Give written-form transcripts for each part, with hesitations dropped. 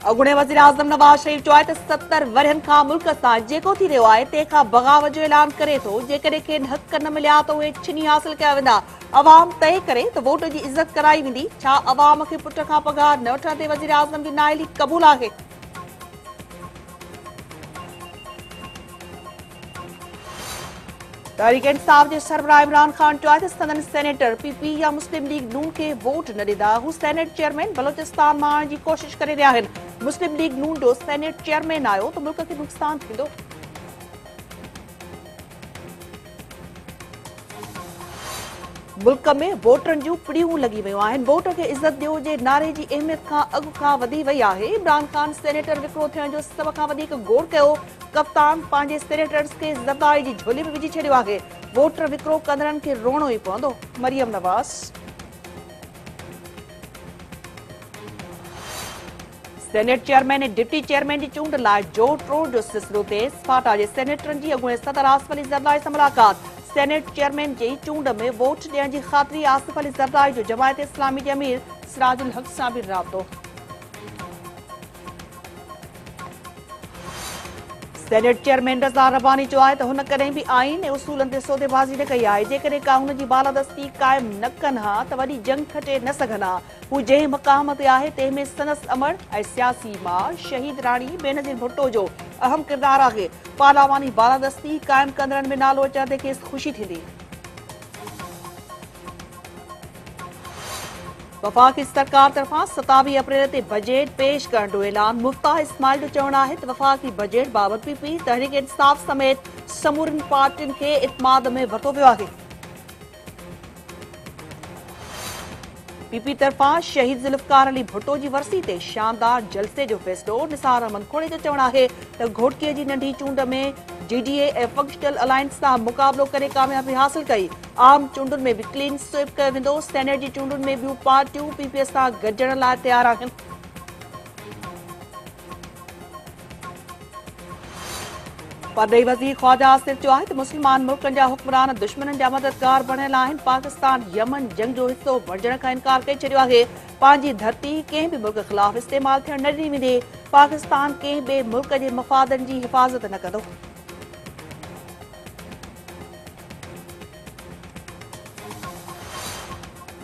अॻूणे वज़ीर आज़म नवाज़ शरीफ़ चयो आहे त 70 वरनि खां मुल्क सां जेको थी रहियो आहे तंहिंखां बग़ावत जो ऐलान करे थो। जेकॾहिं खेनि हक़ न मिलिया त उहे छिनी हासिल कया वेंदा। अवाम तइ करे त वोट जी इज़त कराई वेंदी। छा अवाम खे पुट खां पघार न वठण ते वज़ीर आज़म जी नाअहली क़बूल आहे? तहरीक इंसाफ जे सरबराह इमरान खान चयो आहे त संदन सेनेटर पीपी या मुस्लिम लीग नून खे वोट न ॾींदा। हू सेनेट चेयरमैन बलोचिस्तान मां आणण जी कोशिश करे रहिया आहिनि। मुस्लिम लीग नून जो सेनेट चेयरमैन आयो त मुल्क खे नुक़सान थींदो। मुल्क में वोटरनि जूं पिड़ियूं लॻी वयूं आहिनि। वोट खे इज़त ॾियो जे नारे जी अहमियत खां अॻु खां वधी वई आहे। इमरान खान सेनेटर विकिरो थियण जो सभ खां वधीक गौर कयो। कप्तान पंहिंजे सेनेटर्स खे ज़रदारी जी झोली में विझी छॾियो आहे। वोटर विकिरो कंदड़नि खे रोअणो ई पवंदो। मरियम नवाज़ सेनेट चेयरमैन ऐं डिप्टी चेयरमैन जी चूंड लाइ जोट रोड जो सिलसिलो तेज़। फाटा जे सेनेटरनि जी अॻूणे सदर आसिफ अली ज़रदारी सां मुलाक़ात। सेनेट चेयरमैन जी चूंड में वोट ॾियण जी ख़ातिरी आसिफ अली ज़रदारी जो जमायत इस्लामी जे अमीर सिराजुल हक़ सां बि राबितो। सेनेट चेयरमैन रज़ा रब्बानी चयो आहे त हुन कॾहिं बि आइन ऐं उसूलनि ते सौदेबाज़ी न कई आहे। जेकॾहिं कानून जी बालादस्ती क़ाइमु न कनि हा त वॾी जंग खटे न सघनि हा। हू जंहिं मक़ाम ते आहे तंहिं में संदसि अमर ऐं सियासी मां शहीद राणी बेनज़ीर भुट्टो जो अहम किरदारु आहे। पार्लियामानी बालादस्ती क़ाइमु कंदड़नि में नालो अचण ते खेसि ख़ुशी थींदी। वफ़ाक़ी सरकार तरफ़ां 27 अप्रैल ते बजेट पेश करण जो ऐलान। मुफ्ताह इस्माइल जो चवणु आहे त वफ़ाक़ी बजेट बाबति पीपी तहरीक इंसाफ समेत समूरनि पार्टियुनि खे इत्माद में वरितो वियो आहे। पीपी तरफ़ां शहीद ज़ुल्फ़कार अली भुट्टो जी वरसी ते शानदार जलसे जो फ़ैसिलो। निसार अहमद खोड़े जो चवणु आहे त घोटकीअ जी नंढी चूंड में जीडीए ऐं फंक्शनल अलायंस सां मुक़ाबिलो करे कामयाबी हासिल कई। आम चूंडुनि में बि क्लीन स्वीप कयो वेंदो। सेनेट जी चूंडुनि में ॿियूं पार्टियूं पीपीए सां गॾिजण लाइ तयारु आहिनि। परॾेही वज़ीर ख़्वाजा आसिफ चयो आहे त मुस्लमान मुल्कनि जा हुक्मरान दुश्मननि जा मददगार बणियल आहिनि। पाकिस्तान यमन जंग जो हिसो बणिजण खां इनकार करे छॾियो आहे। पंहिंजी धरती कंहिं बि मुल्क ख़िलाफ़ इस्तेमालु थियण न ॾिनी वेंदी। पाकिस्तान कंहिं ॿिए मुल्क जे मफ़ादनि जी हिफ़ाज़त न कंदो।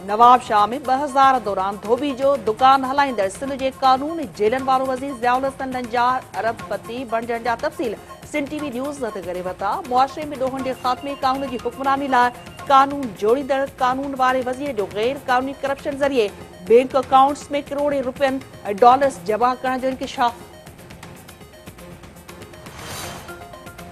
नवाबशाह में 2000 दौरान धोबी जो दुकान हलाईंदड़ सिंध जे कानून ऐं जेलनि वारो वज़ीर ज़ियाउल हसन नंजार अरबपति बणिजण जा तफ़सील सिंध टीवी न्यूज़ हथ करे वरिता। मुआशरे में ॾोहनि जे ख़ात्मे कानून जी हुक्मरानी लाइ कानून जोड़ींदड़ कानून वारे वज़ीर जो गैर कानूनी करप्शन ज़रिए बैंक अकाउंट्स में करोड़े रुपयनि ऐं डॉलर्स जमा करण जो इंकिशाफ।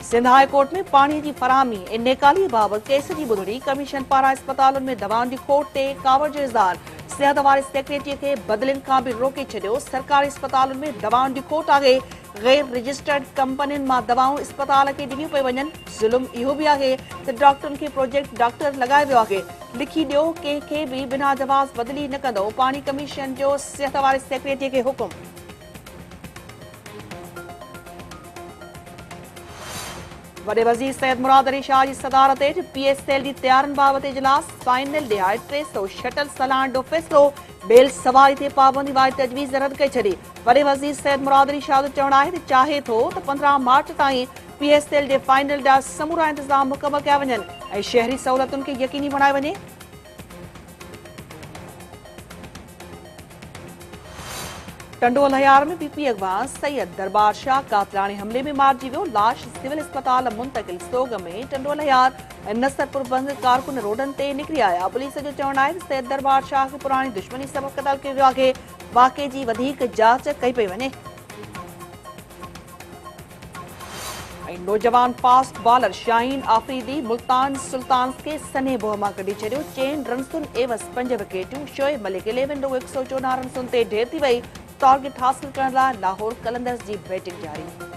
सिंध हाई कोर्ट में पाणी जी फराहमी ऐं नेकाली बाबति केस जी ॿुधणी। कमीशन पारां अस्पतालुनि में दवाउनि जी खोट ते कावड़ जो इज़हार। सिहत वारे सेक्रेटरीअ खे बदिलियुनि खां बि रोके छॾियो। सरकारी अस्पतालुनि में दवाउनि जी खोट आहे। गैर रजिस्टर्ड कंपनियुनि मां दवाऊं अस्पताल खे ॾिनियूं पियूं वञनि। ज़ुल्म इहो बि आहे त डॉक्टरनि खे प्रोजेक्ट डॉक्टर लॻायो वियो आहे। लिखी ॾियो कंहिंखे बि बिना जवाज़ बदिली न कंदो। पाणी कमीशन जो सिहत वारे सेक्रेटरीअ खे हुकुम। वॾे वज़ीर सैयद मुराद अली शाह जी सदारत हेठि पीएसएल जी तयारियुनि बाबति इजलास। फाइनल ॾिहाए 300 शटल सलाहण जो फ़ैसिलो। बेल सवारी ते पाबंदी वारी तजवीज़ रद्द करे छॾी। वॾे वज़ीर सैयद मुराद अली शाह जो चवणु आहे त चाहे थो त 15 मार्च ताईं पीएसएल जे फाइनल जा समूरा इंतज़ाम मुकमल कया वञनि ऐं शहरी सहूलियतुनि खे यकीनी बणायो वञे। टंडोल हयार में पीपी अगवा सैयद दरबार शाह कातलाणी हमले में मारिजी वियो। लाश सिविल अस्पताल मुंतकिल। सोग में टंडोल हयार ऐं नसरपुर बंद कारकुन रोडनि ते निकिरी आया। पुलिस जो चवणु आहे त सैयद दरबार शाह खे पुराणी दुश्मनी सबबि क़तल कयो वियो आहे। वाक़े जी वधीक जांच कई पई वञे। नौजवान फास्ट बॉलर शाहीन आफरीदी मुल्तान सुल्तान्स खे सने बोह मां कढी छॾियो। 4 रन्सुनि एवज़ 5 विकेटूं। शोएब मलिक 11 114 रन्सुनि ते ढेर थी वई। टारगेट हासिल करण लाइ लाहौर कलंदर्स जी बैटिंग जारी।